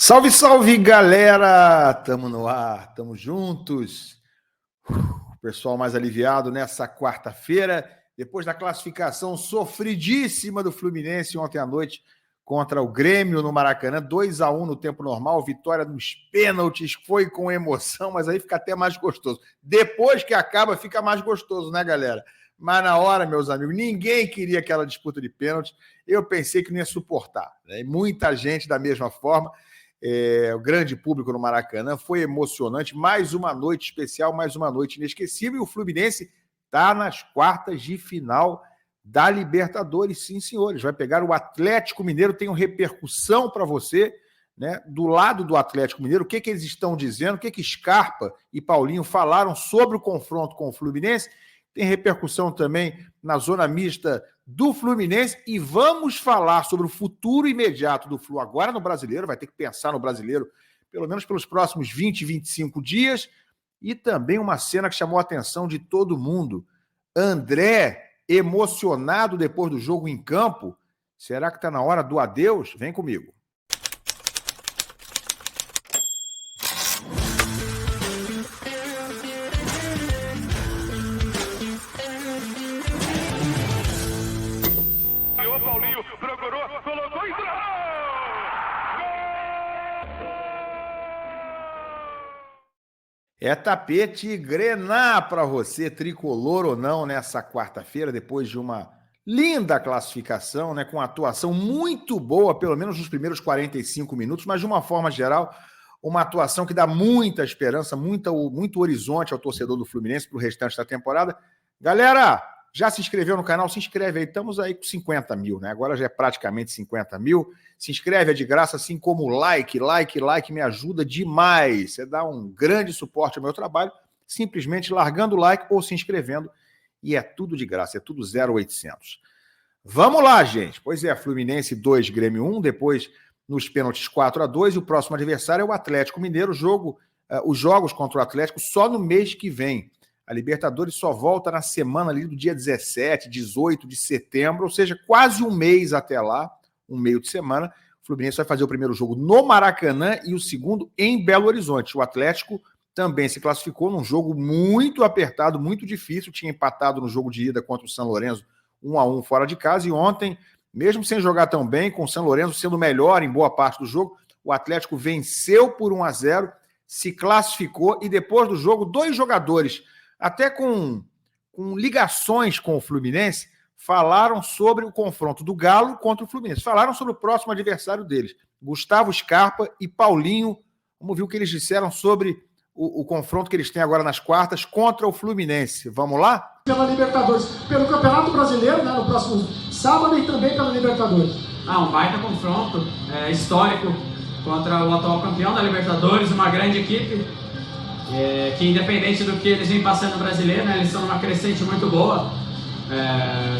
Salve, salve, galera! Tamo no ar, tamo juntos. O pessoal mais aliviado nessa quarta-feira, depois da classificação sofridíssima do Fluminense ontem à noite contra o Grêmio no Maracanã, 2-1 no tempo normal, vitória nos pênaltis, foi com emoção, mas aí fica até mais gostoso. Depois que acaba, fica mais gostoso, né, galera? Mas na hora, meus amigos, ninguém queria aquela disputa de pênalti. Eu pensei que não ia suportar, né? E muita gente da mesma forma. O grande público no Maracanã, foi emocionante, mais uma noite especial, mais uma noite inesquecível, e o Fluminense está nas quartas de final da Libertadores, sim, senhores, vai pegar o Atlético Mineiro, tem uma repercussão para você, né? Do lado do Atlético Mineiro, o que eles estão dizendo, o que Scarpa e Paulinho falaram sobre o confronto com o Fluminense, tem repercussão também na zona mista do Fluminense, e vamos falar sobre o futuro imediato do Flu agora no Brasileiro, vai ter que pensar no Brasileiro pelo menos pelos próximos 20, 25 dias, e também uma cena que chamou a atenção de todo mundo, André emocionado depois do jogo em campo, será que está na hora do adeus? Vem comigo. É tapete grená para você, tricolor ou não, nessa quarta-feira, depois de uma linda classificação, né, com atuação muito boa, pelo menos nos primeiros 45 minutos, mas de uma forma geral, uma atuação que dá muita esperança, muito horizonte ao torcedor do Fluminense para o restante da temporada. Galera, já se inscreveu no canal? Se inscreve aí, estamos aí com 50 mil, né? Agora já é praticamente 50 mil. Se inscreve, é de graça, assim como o like me ajuda demais. Você dá um grande suporte ao meu trabalho, simplesmente largando o like ou se inscrevendo, e é tudo de graça, é tudo 0800. Vamos lá, gente. Pois é, Fluminense 2, Grêmio 1, depois nos pênaltis 4-2, e o próximo adversário é o Atlético Mineiro, os jogos contra o Atlético só no mês que vem. A Libertadores só volta na semana ali do dia 17, 18 de setembro, ou seja, quase um mês até lá, um meio de semana. O Fluminense vai fazer o primeiro jogo no Maracanã e o segundo em Belo Horizonte. O Atlético também se classificou num jogo muito apertado, muito difícil, tinha empatado no jogo de ida contra o São Lourenço 1-1 fora de casa, e ontem, mesmo sem jogar tão bem, com o São Lourenço sendo melhor em boa parte do jogo, o Atlético venceu por 1-0, se classificou, e depois do jogo, dois jogadores até com ligações com o Fluminense, falaram sobre o confronto do Galo contra o Fluminense. Falaram sobre o próximo adversário deles, Gustavo Scarpa e Paulinho. Vamos ver o que eles disseram sobre o confronto que eles têm agora nas quartas contra o Fluminense. Vamos lá? Pela Libertadores, pelo Campeonato Brasileiro, né, no próximo sábado, e também pela Libertadores. Um baita confronto histórico contra o atual campeão da Libertadores, uma grande equipe. Que independente do que eles vêm passando no brasileiro, né, eles estão numa crescente muito boa,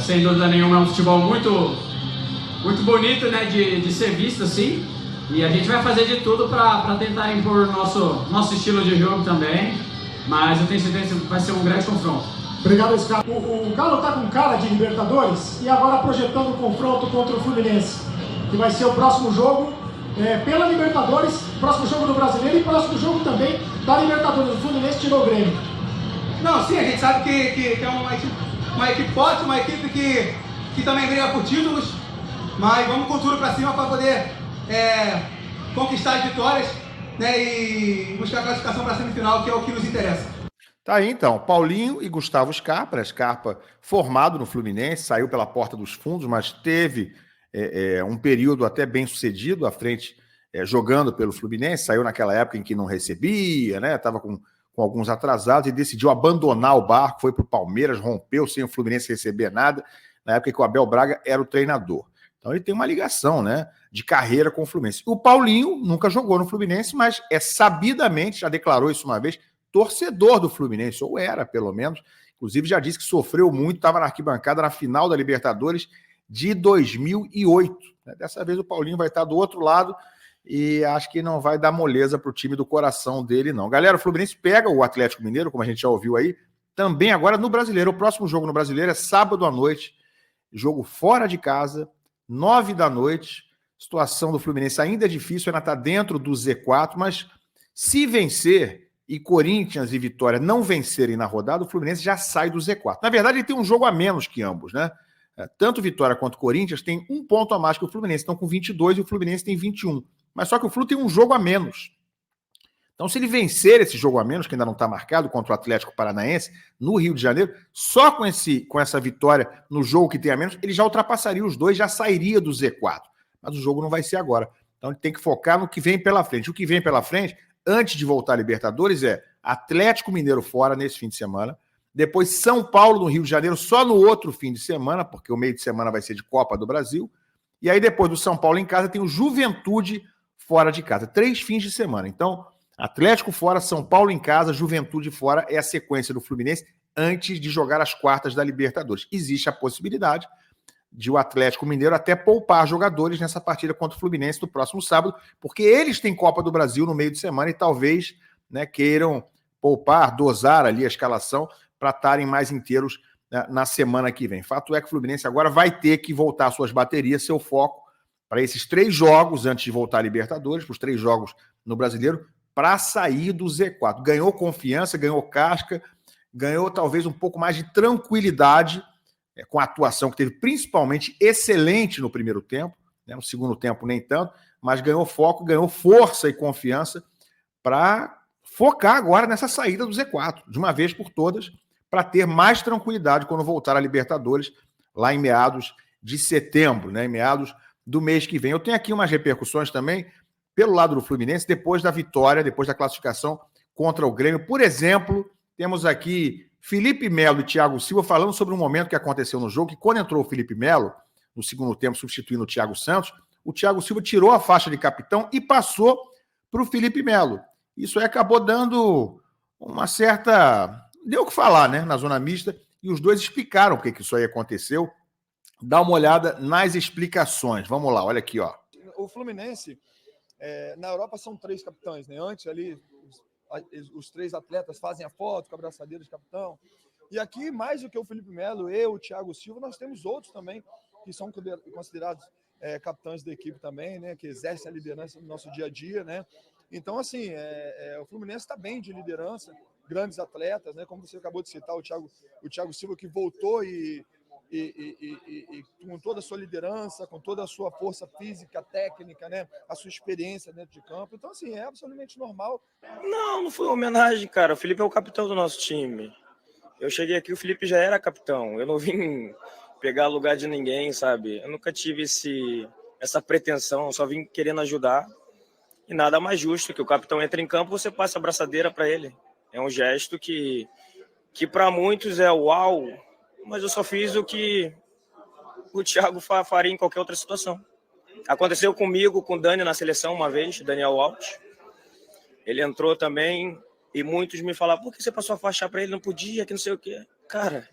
sem dúvida nenhuma é um futebol muito, muito bonito, né, de ser visto assim, e a gente vai fazer de tudo para tentar impor nosso estilo de jogo também, mas eu tenho certeza que vai ser um grande confronto. Obrigado, Scarpa. O Galo está com cara de Libertadores e agora projetando o confronto contra o Fluminense, que vai ser o próximo jogo pela Libertadores, próximo jogo do Brasileiro e próximo jogo também da Libertadores. O Fluminense tirou o Grêmio. Não, sim, a gente sabe que é uma equipe forte, uma equipe que também briga por títulos, mas vamos com tudo para cima para poder conquistar as vitórias, né, e buscar a classificação para a semifinal, que é o que nos interessa. Tá aí então, Paulinho e Gustavo Scarpa. Scarpa formado no Fluminense, saiu pela porta dos fundos, mas teve um período até bem sucedido à frente, jogando pelo Fluminense, saiu naquela época em que não recebia, né? Estava com alguns atrasados e decidiu abandonar o barco, foi para o Palmeiras, rompeu sem o Fluminense receber nada, na época que o Abel Braga era o treinador. Então ele tem uma ligação, né, de carreira com o Fluminense. O Paulinho nunca jogou no Fluminense, mas sabidamente, já declarou isso uma vez, torcedor do Fluminense, ou era pelo menos, inclusive já disse que sofreu muito, estava na arquibancada na final da Libertadores de 2008. Dessa vez o Paulinho vai estar do outro lado e acho que não vai dar moleza para o time do coração dele, não. Galera, o Fluminense pega o Atlético Mineiro, como a gente já ouviu aí, também agora no Brasileiro. O próximo jogo no Brasileiro é sábado à noite, jogo fora de casa, 9 da noite, situação do Fluminense ainda é difícil, ainda está dentro do Z4, mas se vencer e Corinthians e Vitória não vencerem na rodada, o Fluminense já sai do Z4. Na verdade, ele tem um jogo a menos que ambos, né? Tanto Vitória quanto Corinthians tem um ponto a mais que o Fluminense, estão com 22 e o Fluminense tem 21. Mas só que o Flu tem um jogo a menos. Então, se ele vencer esse jogo a menos, que ainda não está marcado, contra o Atlético Paranaense, no Rio de Janeiro, só com essa vitória no jogo que tem a menos, ele já ultrapassaria os dois, já sairia do Z4. Mas o jogo não vai ser agora. Então, ele tem que focar no que vem pela frente. O que vem pela frente, antes de voltar a Libertadores, é Atlético Mineiro fora nesse fim de semana, depois São Paulo no Rio de Janeiro só no outro fim de semana, porque o meio de semana vai ser de Copa do Brasil, e aí depois do São Paulo em casa tem o Juventude fora de casa. 3 fins de semana. Então, Atlético fora, São Paulo em casa, Juventude fora, é a sequência do Fluminense antes de jogar as quartas da Libertadores. Existe a possibilidade de o Atlético Mineiro até poupar jogadores nessa partida contra o Fluminense no próximo sábado, porque eles têm Copa do Brasil no meio de semana e talvez, né, queiram poupar, dosar ali a escalação para estarem mais inteiros, né, na semana que vem. Fato é que o Fluminense agora vai ter que voltar às suas baterias, seu foco para esses 3 jogos antes de voltar à Libertadores, para os 3 jogos no Brasileiro, para sair do Z4. Ganhou confiança, ganhou casca, ganhou talvez um pouco mais de tranquilidade, com a atuação que teve principalmente excelente no primeiro tempo, né, no segundo tempo nem tanto, mas ganhou foco, ganhou força e confiança para focar agora nessa saída do Z4, de uma vez por todas, para ter mais tranquilidade quando voltar à Libertadores, lá em meados de setembro, né, em meados do mês que vem. Eu tenho aqui umas repercussões também pelo lado do Fluminense, depois da vitória, depois da classificação contra o Grêmio. Por exemplo, temos aqui Felipe Melo e Thiago Silva falando sobre um momento que aconteceu no jogo, que quando entrou o Felipe Melo, no segundo tempo, substituindo o Thiago Santos, o Thiago Silva tirou a faixa de capitão e passou para o Felipe Melo. Isso aí acabou dando uma certa... Deu o que falar, né, na zona mista, e os dois explicaram por que isso aí aconteceu. Dá uma olhada nas explicações. Vamos lá, olha aqui, ó. O Fluminense... na Europa são 3 capitães, né? Antes ali os 3 atletas fazem a foto com a abraçadeira de capitão. E aqui, mais do que o Felipe Melo, eu, o Thiago Silva, nós temos outros também que são considerados capitães da equipe também, né? Que exercem a liderança no nosso dia a dia, né? Então, assim, o Fluminense está bem de liderança, grandes atletas, né? Como você acabou de citar, o Thiago Silva, que voltou e com toda a sua liderança, com toda a sua força física, técnica, né? A sua experiência dentro de campo. Então, assim, é absolutamente normal. Não foi uma homenagem, cara. O Felipe é o capitão do nosso time. Eu cheguei aqui, o Felipe já era capitão. Eu não vim pegar lugar de ninguém, sabe? Eu nunca tive essa pretensão, eu só vim querendo ajudar. E nada mais justo que o capitão entre em campo, você passa a abraçadeira para ele. É um gesto que para muitos é uau, mas eu só fiz o que o Thiago faria em qualquer outra situação. Aconteceu comigo, com o Dani na seleção uma vez, Daniel Alves. Ele entrou também e muitos me falaram, por que você passou a faixa para ele? Não podia, que não sei o quê. Cara,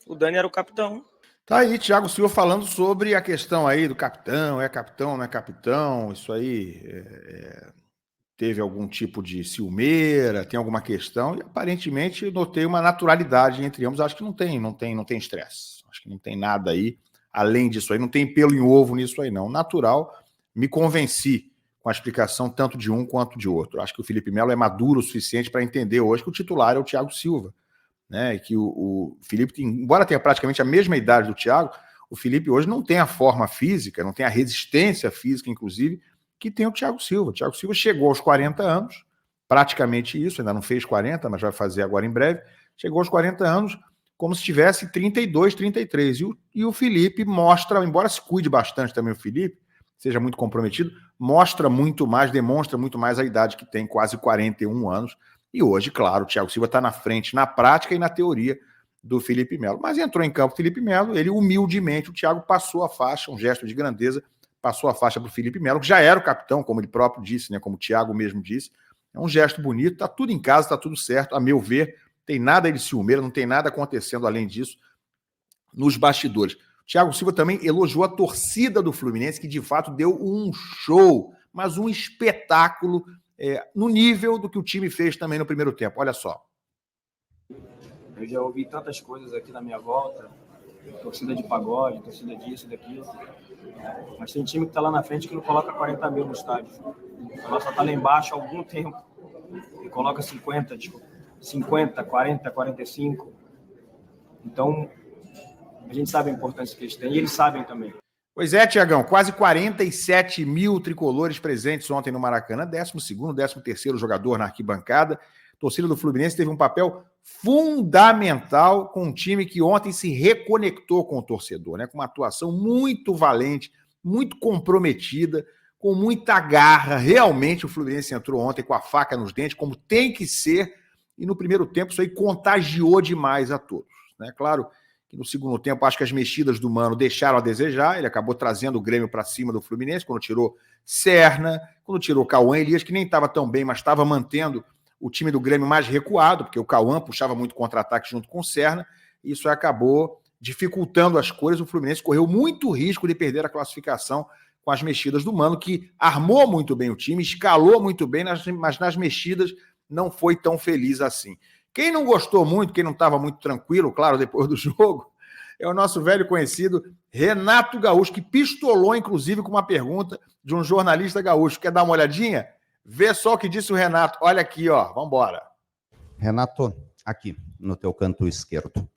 o Dani era o capitão. Tá aí, Thiago Silva falando sobre a questão aí do capitão, não é capitão, isso aí teve algum tipo de ciumeira, tem alguma questão, e aparentemente notei uma naturalidade entre ambos. Acho que não tem estresse. Acho que não tem nada aí, além disso aí, não tem pelo em ovo nisso aí, não. Natural, me convenci com a explicação tanto de um quanto de outro. Acho que o Felipe Melo é maduro o suficiente para entender hoje que o titular é o Thiago Silva, né? E que o Felipe, embora tenha praticamente a mesma idade do Thiago, o Felipe hoje não tem a forma física, não tem a resistência física, inclusive, que tem o Thiago Silva. O Thiago Silva chegou aos 40 anos, praticamente isso, ainda não fez 40, mas vai fazer agora em breve, chegou aos 40 anos como se tivesse 32, 33. E o Felipe mostra, embora se cuide bastante também o Felipe, seja muito comprometido, mostra muito mais, demonstra muito mais a idade que tem, quase 41 anos. E hoje, claro, o Thiago Silva está na frente na prática e na teoria do Felipe Melo. Mas entrou em campo o Felipe Melo, ele humildemente, o Thiago passou a faixa, um gesto de grandeza, passou a faixa para o Felipe Melo, que já era o capitão, como ele próprio disse, né, como o Thiago mesmo disse. É um gesto bonito, tá tudo em casa, tá tudo certo, a meu ver, tem nada de ciumeira, não tem nada acontecendo além disso nos bastidores. O Thiago Silva também elogiou a torcida do Fluminense, que de fato deu um show, mas um espetáculo no nível do que o time fez também no primeiro tempo. Olha só. Eu já ouvi tantas coisas aqui na minha volta, torcida de pagode, torcida disso, daquilo. Mas tem time que está lá na frente que não coloca 40 mil no estádio. A nossa está lá embaixo há algum tempo e coloca 50, 40, 45. Então, a gente sabe a importância que eles têm e eles sabem também. Pois é, Tiagão, quase 47 mil tricolores presentes ontem no Maracanã, 12º, 13º jogador na arquibancada. A torcida do Fluminense teve um papel fundamental com um time que ontem se reconectou com o torcedor, né? Com uma atuação muito valente, muito comprometida, com muita garra. Realmente o Fluminense entrou ontem com a faca nos dentes, como tem que ser, e no primeiro tempo isso aí contagiou demais a todos, né? Claro que no segundo tempo acho que as mexidas do Mano deixaram a desejar, ele acabou trazendo o Grêmio para cima do Fluminense, quando tirou Serna, quando tirou Cauã Elias, que nem estava tão bem, mas estava mantendo o time do Grêmio mais recuado, porque o Cauã puxava muito contra-ataque junto com o Serna, e isso acabou dificultando as coisas. O Fluminense correu muito risco de perder a classificação com as mexidas do Mano, que armou muito bem o time, escalou muito bem, mas nas mexidas não foi tão feliz assim. Quem não gostou muito, quem não estava muito tranquilo, claro, depois do jogo, é o nosso velho conhecido Renato Gaúcho, que pistolou, inclusive, com uma pergunta de um jornalista gaúcho. Quer dar uma olhadinha? Vê só o que disse o Renato. Olha aqui, ó. Vamos embora. Renato, aqui, no teu canto esquerdo.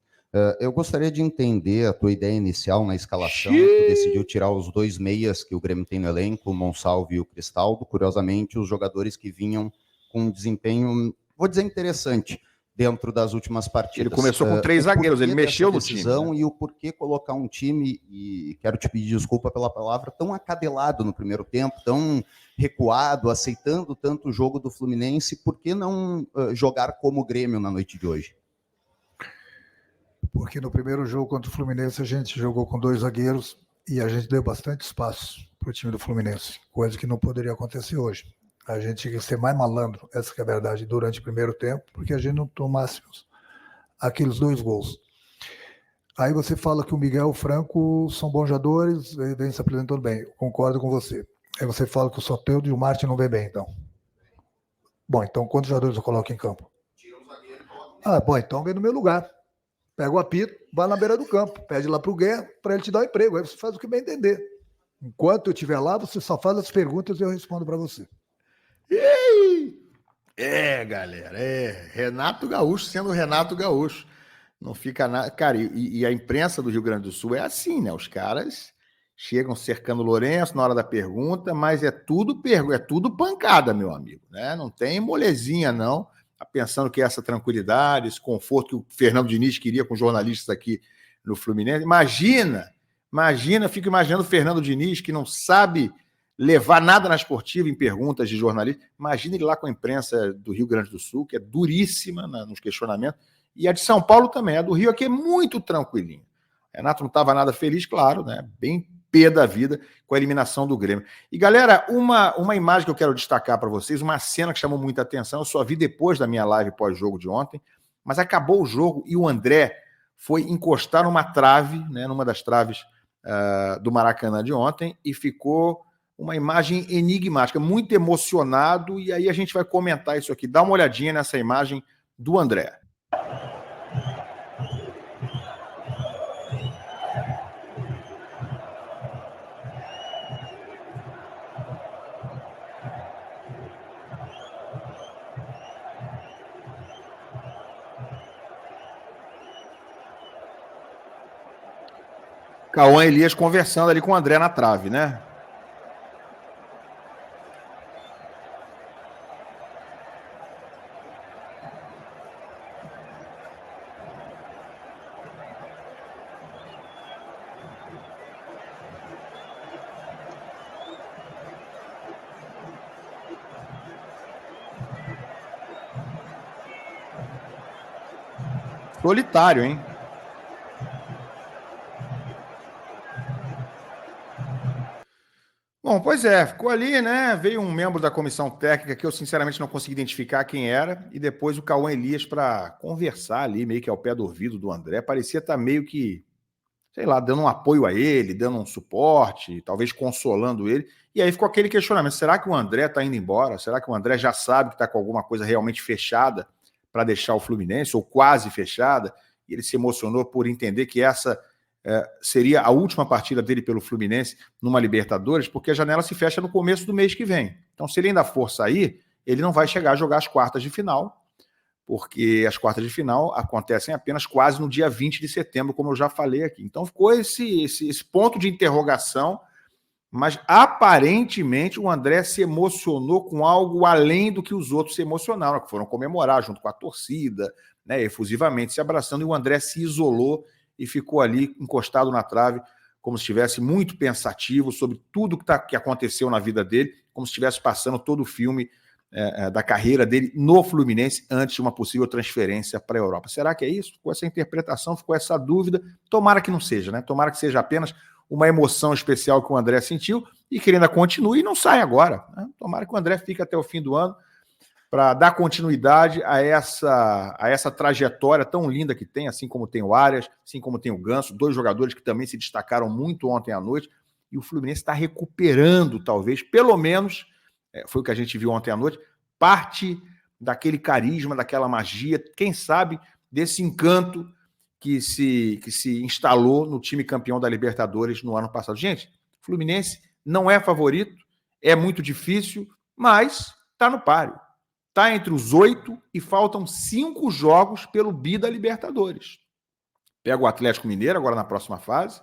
Eu gostaria de entender a tua ideia inicial na escalação. Tu decidiu tirar os 2 meias que o Grêmio tem no elenco, o Monsalve e o Cristaldo. Curiosamente, os jogadores que vinham com um desempenho, vou dizer, interessante dentro das últimas partidas. Ele começou com 3 zagueiros, ele mexeu no time. Né? E o porquê colocar um time, e quero te pedir desculpa pela palavra, tão acadelado no primeiro tempo, tão recuado, aceitando tanto o jogo do Fluminense, por que não jogar como o Grêmio na noite de hoje? Porque no primeiro jogo contra o Fluminense a gente jogou com 2 zagueiros e a gente deu bastante espaço para o time do Fluminense, coisa que não poderia acontecer hoje. A gente tinha que ser mais malandro, essa que é a verdade, durante o primeiro tempo, porque a gente não tomasse aqueles 2 gols. Aí você fala que o Miguel e o Franco são bons jogadores, vem se apresentando bem, eu concordo com você. Aí você fala que o Soteldo e o Martin não vem bem, então. Bom, então quantos jogadores eu coloco em campo? Bom, então vem no meu lugar. Pega o apito, vai na beira do campo, pede lá para o Guerra para ele te dar um emprego. Aí você faz o que bem entender. Enquanto eu estiver lá, você só faz as perguntas e eu respondo para você. Galera, Renato Gaúcho sendo Renato Gaúcho. Não fica nada. Cara, e a imprensa do Rio Grande do Sul é assim, né? Os caras chegam cercando o Lourenço na hora da pergunta, mas é tudo pancada, meu amigo, né? Não tem molezinha, não. Tá pensando que essa tranquilidade, esse conforto que o Fernando Diniz queria com os jornalistas aqui no Fluminense. Imagina, fico imaginando o Fernando Diniz, que não sabe levar nada na esportiva em perguntas de jornalista. Imagina ele lá com a imprensa do Rio Grande do Sul, que é duríssima nos questionamentos, e a de São Paulo também. A do Rio aqui é muito tranquilinha. Renato não estava nada feliz, claro, né? Bem pé da vida com a eliminação do Grêmio. E, galera, uma imagem que eu quero destacar para vocês, uma cena que chamou muita atenção, eu só vi depois da minha live pós-jogo de ontem, mas acabou o jogo e o André foi encostar numa trave, né, numa das traves do Maracanã de ontem, e ficou uma imagem enigmática, muito emocionado, e aí a gente vai comentar isso aqui. Dá uma olhadinha nessa imagem do André. Cauã Elias conversando ali com o André na trave, né? Solitário, hein? Bom, pois é, ficou ali, né? Veio um membro da comissão técnica que eu sinceramente não consegui identificar quem era, e depois o Cauã Elias para conversar ali, meio que ao pé do ouvido do André. Parecia estar meio que, sei lá, dando um apoio a ele, dando um suporte, talvez consolando ele. E aí ficou aquele questionamento: será que o André está indo embora? Será que o André já sabe que está com alguma coisa realmente fechada para deixar o Fluminense, ou quase fechada? E ele se emocionou por entender que essa seria a última partida dele pelo Fluminense numa Libertadores, porque a janela se fecha no começo do mês que vem. Então, se ele ainda for sair, ele não vai chegar a jogar as quartas de final, porque as quartas de final acontecem apenas quase no dia 20 de setembro, como eu já falei aqui. Então, ficou esse ponto de interrogação, mas aparentemente o André se emocionou com algo além do que os outros se emocionaram, que foram comemorar junto com a torcida, né, efusivamente se abraçando, e o André se isolou e ficou ali encostado na trave, como se estivesse muito pensativo sobre tudo que aconteceu na vida dele, como se estivesse passando todo o filme da carreira dele no Fluminense antes de uma possível transferência para a Europa. Será que é isso? Ficou essa interpretação, ficou essa dúvida. Tomara que não seja, né? Tomara que seja apenas uma emoção especial que o André sentiu e que ele ainda continue e não saia agora, né? Tomara que o André fique até o fim do ano para dar continuidade a essa trajetória tão linda que tem, assim como tem o Arias, assim como tem o Ganso, 2 jogadores que também se destacaram muito ontem à noite, e o Fluminense está recuperando, talvez, pelo menos, foi o que a gente viu ontem à noite, parte daquele carisma, daquela magia, quem sabe, desse encanto que se instalou no time campeão da Libertadores no ano passado. Gente, o Fluminense não é favorito, é muito difícil, mas está no páreo. Está entre os 8 e faltam 5 jogos pelo bi da Libertadores. Pega o Atlético Mineiro agora na próxima fase,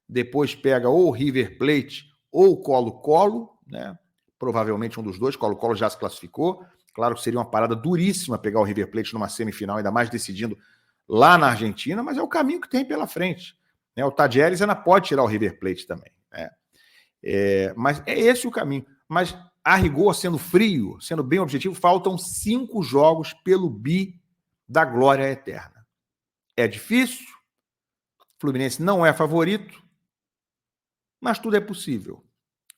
depois pega ou o River Plate ou o Colo-Colo, né? Provavelmente um dos dois. Colo-Colo já se classificou. Claro que seria uma parada duríssima pegar o River Plate numa semifinal, ainda mais decidindo lá na Argentina, mas é o caminho que tem pela frente, né? O Tadieres ainda pode tirar o River Plate também, né? Mas é esse o caminho. Mas a rigor, sendo frio, sendo bem objetivo, faltam 5 jogos pelo bi da glória eterna. É difícil, o Fluminense não é favorito, mas tudo é possível.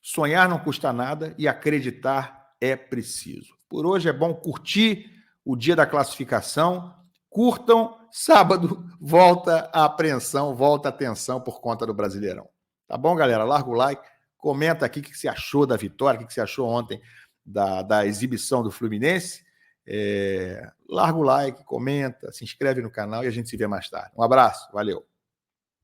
Sonhar não custa nada e acreditar é preciso. Por hoje é bom curtir o dia da classificação. Curtam, sábado volta a apreensão, volta a tensão por conta do Brasileirão. Tá bom, galera? Larga o like. Comenta aqui o que você achou da vitória, o que você achou ontem da exibição do Fluminense. Larga o like, comenta, se inscreve no canal e a gente se vê mais tarde. Um abraço, valeu.